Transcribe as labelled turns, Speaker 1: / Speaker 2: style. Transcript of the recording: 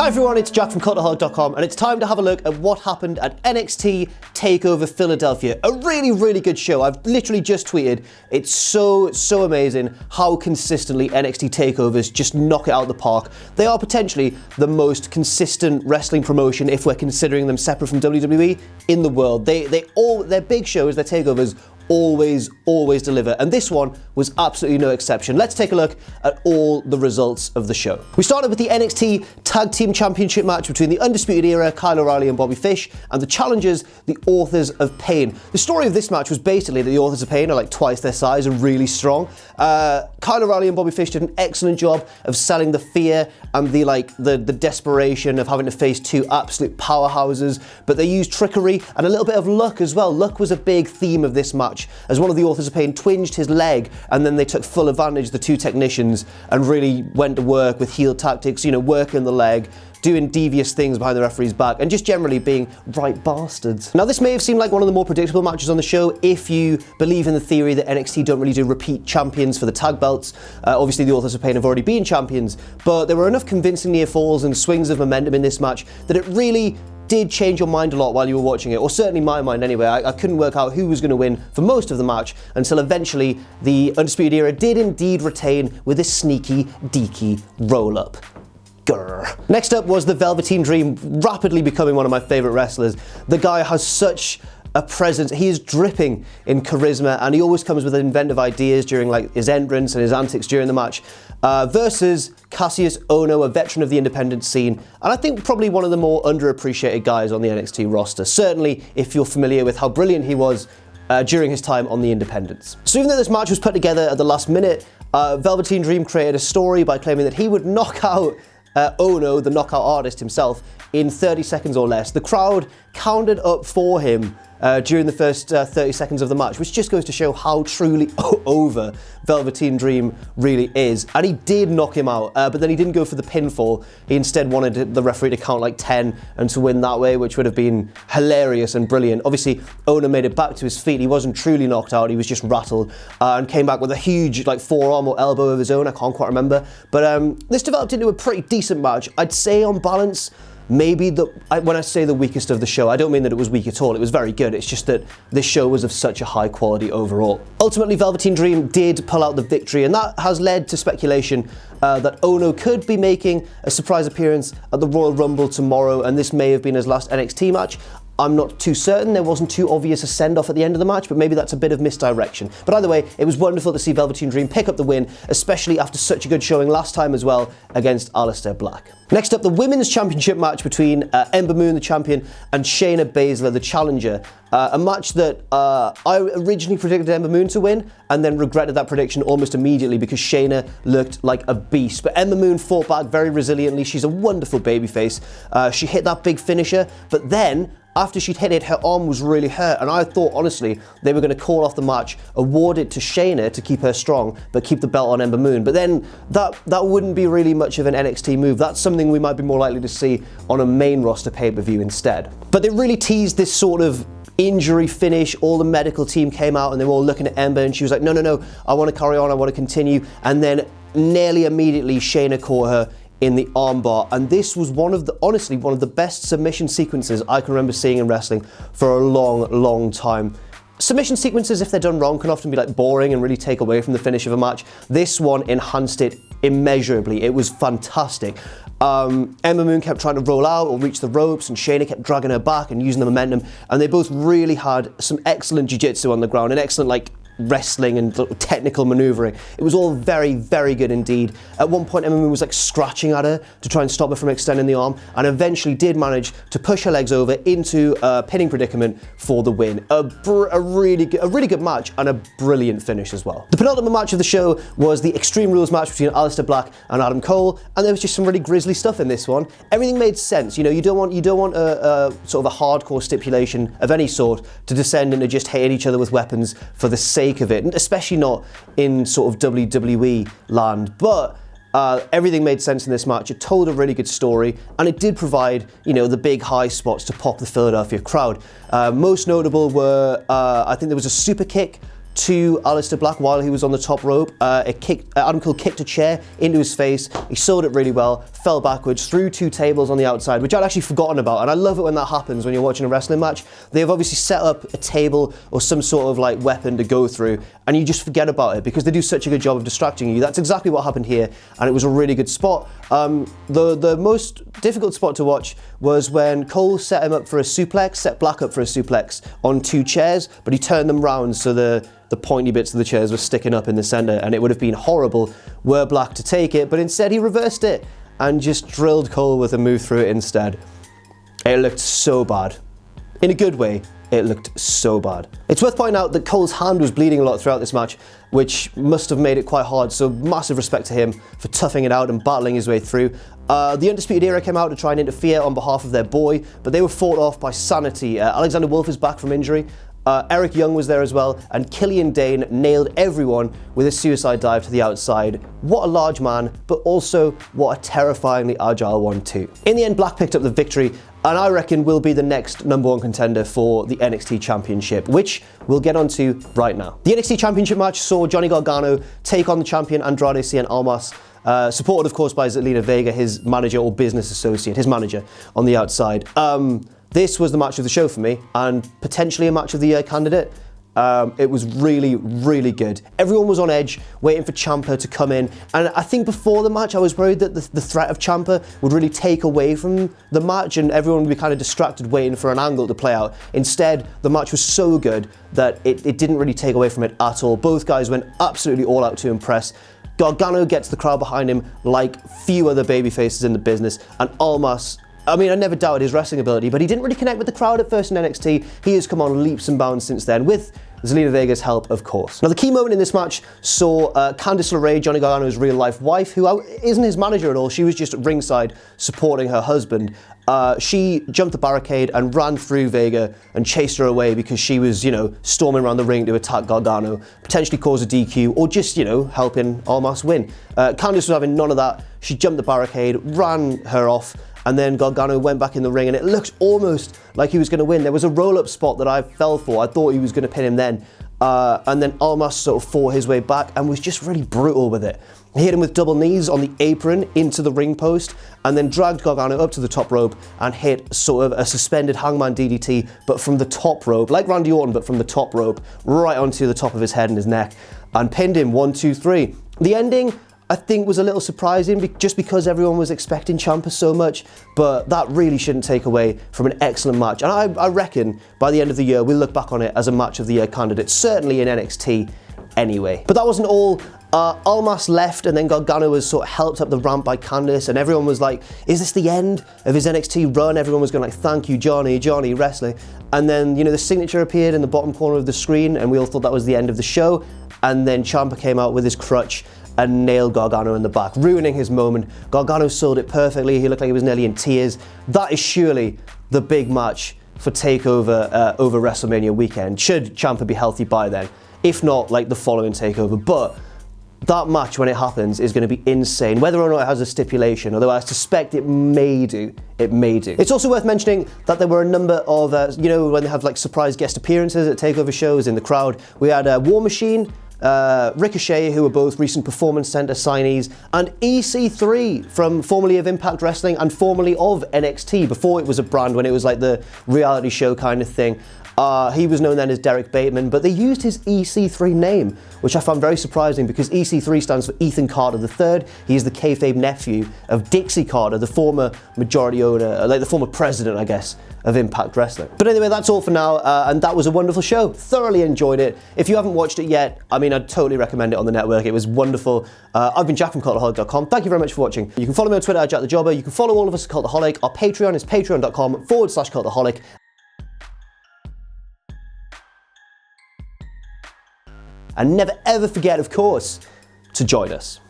Speaker 1: Hi everyone, it's Jack from Cultaholic.com, and it's time to have a look at what happened at NXT TakeOver Philadelphia. A really good show. I've literally just tweeted, it's so amazing how consistently NXT TakeOvers just knock it out of the park. They are potentially the most consistent wrestling promotion, if we're considering them separate from WWE, in the world. Their big shows, their takeovers, always deliver, and this one was absolutely no exception. Let's take a look at all the results of the show. We started with the NXT Tag Team Championship match between the Undisputed Era, Kyle O'Reilly and Bobby Fish, and the challengers, the Authors of Pain. The story of this match was basically that the Authors of Pain are like twice their size and really strong. Kyle O'Reilly and Bobby Fish did an excellent job of selling the fear and the desperation of having to face two absolute powerhouses, but they used trickery and a little bit of luck as well. Luck was a big theme of this match, as one of the Authors of Pain twinged his leg, and then they took full advantage, the two technicians, and really went to work with heel tactics, working the leg, doing devious things behind the referee's back, and just generally being right bastards. Now, this may have seemed like one of the more predictable matches on the show if you believe in the theory that NXT don't really do repeat champions for the tag belts. Obviously, the Authors of Pain have already been champions, but there were enough convincing near falls and swings of momentum in this match that it really did change your mind a lot while you were watching it, or certainly my mind anyway. I couldn't work out who was going to win for most of the match until eventually the Undisputed Era did indeed retain with a sneaky, deaky roll-up. Grr. Next up was the Velveteen Dream, rapidly becoming one of my favourite wrestlers. The guy has such a presence. He is dripping in charisma, and he always comes with inventive ideas during his entrance and his antics during the match. Versus Cassius Ohno, a veteran of the independent scene, and I think probably one of the more underappreciated guys on the NXT roster. Certainly, if you're familiar with how brilliant he was during his time on the independents. So even though this match was put together at the last minute, Velveteen Dream created a story by claiming that he would knock out Ohno, the knockout artist himself, in 30 seconds or less. The crowd counted up for him during the first 30 seconds of the match, which just goes to show how truly over Velveteen Dream really is. And he did knock him out, but then he didn't go for the pinfall. He instead wanted the referee to count like 10 and to win that way, which would have been hilarious and brilliant. Obviously, Ohno made it back to his feet. He wasn't truly knocked out, he was just rattled, and came back with a huge forearm or elbow of his own. I can't quite remember. But this developed into a pretty decent match. I'd say on balance, maybe when I say the weakest of the show, I don't mean that it was weak at all. It was very good. It's just that this show was of such a high quality overall. Ultimately, Velveteen Dream did pull out the victory, and that has led to speculation that Ohno could be making a surprise appearance at the Royal Rumble tomorrow, and this may have been his last NXT match. I'm not too certain. There wasn't too obvious a send-off at the end of the match, but maybe that's a bit of misdirection. But either way, it was wonderful to see Velveteen Dream pick up the win, especially after such a good showing last time as well against Aleister Black. Next up, the Women's Championship match between Ember Moon, the champion, and Shayna Baszler, the challenger. A match that I originally predicted Ember Moon to win, and then regretted that prediction almost immediately because Shayna looked like a beast. But Ember Moon fought back very resiliently. She's a wonderful babyface. She hit that big finisher, but then after she'd hit it, her arm was really hurt, and I thought, honestly, they were going to call off the match, award it to Shayna to keep her strong, but keep the belt on Ember Moon. But then that wouldn't be really much of an NXT move. That's something we might be more likely to see on a main roster pay-per-view instead. But they really teased this sort of injury finish. All the medical team came out, and they were all looking at Ember, and she was like, no, I want to carry on, I want to continue. And then nearly immediately, Shayna caught her in the armbar, and this was honestly one of the best submission sequences I can remember seeing in wrestling for a long time. Submission sequences, if they're done wrong, can often be boring and really take away from the finish of a match. This one enhanced it immeasurably. It was fantastic. Ember Moon kept trying to roll out or reach the ropes, and Shayna kept dragging her back and using the momentum, and they both really had some excellent jiu-jitsu on the ground and excellent wrestling and technical maneuvering. It was all very good indeed. At one point, Ember Moon was scratching at her to try and stop her from extending the arm, and eventually did manage to push her legs over into a pinning predicament for the win. A really good match, and a brilliant finish as well. The penultimate match of the show was the Extreme Rules match between Aleister Black and Adam Cole, and there was just some really grisly stuff in this one. Everything made sense. You don't want a sort of a hardcore stipulation of any sort to descend into just hitting each other with weapons for the sake of it, and especially not in sort of WWE land. But everything made sense in this match. It told a really good story, and it did provide, the big high spots to pop the Philadelphia crowd. Most notable were, I think there was a super kick to Aleister Black while he was on the top rope. Adam Cole kicked a chair into his face. He sold it really well, fell backwards, threw 2 tables on the outside, which I'd actually forgotten about. And I love it when that happens when you're watching a wrestling match. They have obviously set up a table or some sort of like weapon to go through, and you just forget about it because they do such a good job of distracting you. That's exactly what happened here, and it was a really good spot. The most difficult spot to watch was when Cole set him up for a suplex, set Black up for a suplex on 2 chairs, but he turned them round so the pointy bits of the chairs were sticking up in the center, and it would have been horrible were Black to take it, but instead he reversed it and just drilled Cole with a move through it instead. It looked so bad. In a good way, it looked so bad. It's worth pointing out that Cole's hand was bleeding a lot throughout this match, which must have made it quite hard, so massive respect to him for toughing it out and battling his way through. The Undisputed Era came out to try and interfere on behalf of their boy, but they were fought off by Sanity. Alexander Wolf is back from injury. Eric Young was there as well, and Killian Dane nailed everyone with a suicide dive to the outside. What a large man, but also what a terrifyingly agile one too. In the end, Black picked up the victory, and I reckon will be the next #1 contender for the NXT Championship, which we'll get onto right now. The NXT Championship match saw Johnny Gargano take on the champion Andrade Cien Almas, supported of course by Zelina Vega, his manager or business associate, his manager on the outside. This was the match of the show for me, and potentially a match of the year candidate. It was really, really good. Everyone was on edge, waiting for Ciampa to come in, and I think before the match I was worried that the threat of Ciampa would really take away from the match and everyone would be kind of distracted waiting for an angle to play out. Instead, the match was so good that it didn't really take away from it at all. Both guys went absolutely all out to impress. Gargano gets the crowd behind him like few other babyfaces in the business, and Almas, I mean, I never doubted his wrestling ability, but he didn't really connect with the crowd at first in NXT. He has come on leaps and bounds since then, with Zelina Vega's help, of course. Now, the key moment in this match saw Candice LeRae, Johnny Gargano's real-life wife, who isn't his manager at all. She was just ringside supporting her husband. She jumped the barricade and ran through Vega and chased her away because she was, storming around the ring to attack Gargano, potentially cause a DQ, or just, helping Almas win. Candice was having none of that. She jumped the barricade, ran her off, and then Gargano went back in the ring, and it looked almost like he was going to win. There was a roll-up spot that I fell for. I thought he was going to pin him then. And then Almas sort of fought his way back and was just really brutal with it. He hit him with double knees on the apron into the ring post, and then dragged Gargano up to the top rope and hit sort of a suspended hangman DDT, but from the top rope, like Randy Orton, but from the top rope, right onto the top of his head and his neck, and pinned him 1, 2, 3. The ending, I think, was a little surprising just because everyone was expecting Ciampa so much, but that really shouldn't take away from an excellent match. And I reckon by the end of the year, we'll look back on it as a match of the year candidate, certainly in NXT anyway. But that wasn't all. Almas left, and then Gargano was sort of helped up the ramp by Candice, and everyone was like, is this the end of his NXT run? Everyone was going like, thank you, Johnny wrestling. And then, the signature appeared in the bottom corner of the screen, and we all thought that was the end of the show. And then Ciampa came out with his crutch and nailed Gargano in the back, ruining his moment. Gargano sold it perfectly. He looked like he was nearly in tears. That is surely the big match for TakeOver over WrestleMania weekend, should Ciampa be healthy by then. If not, like the following TakeOver. But that match, when it happens, is going to be insane, whether or not it has a stipulation, although I suspect it may do. It may do. It's also worth mentioning that there were a number of, when they have like surprise guest appearances at TakeOver shows in the crowd. We had War Machine, Ricochet, who were both recent Performance Center signees, and EC3 from formerly of Impact Wrestling and formerly of NXT, before it was a brand, when it was like the reality show kind of thing. He was known then as Derek Bateman, but they used his EC3 name, which I found very surprising because EC3 stands for Ethan Carter III. He is the kayfabe nephew of Dixie Carter, the former majority owner, like the former president, I guess, of Impact Wrestling. But anyway, that's all for now, and that was a wonderful show. Thoroughly enjoyed it. If you haven't watched it yet, I'd totally recommend it on the network. It was wonderful. I've been Jack from Cultaholic.com. Thank you very much for watching. You can follow me on Twitter at JackTheJobber. You can follow all of us at Cultaholic. Our Patreon is patreon.com/Cultaholic. And never ever forget, of course, to join us.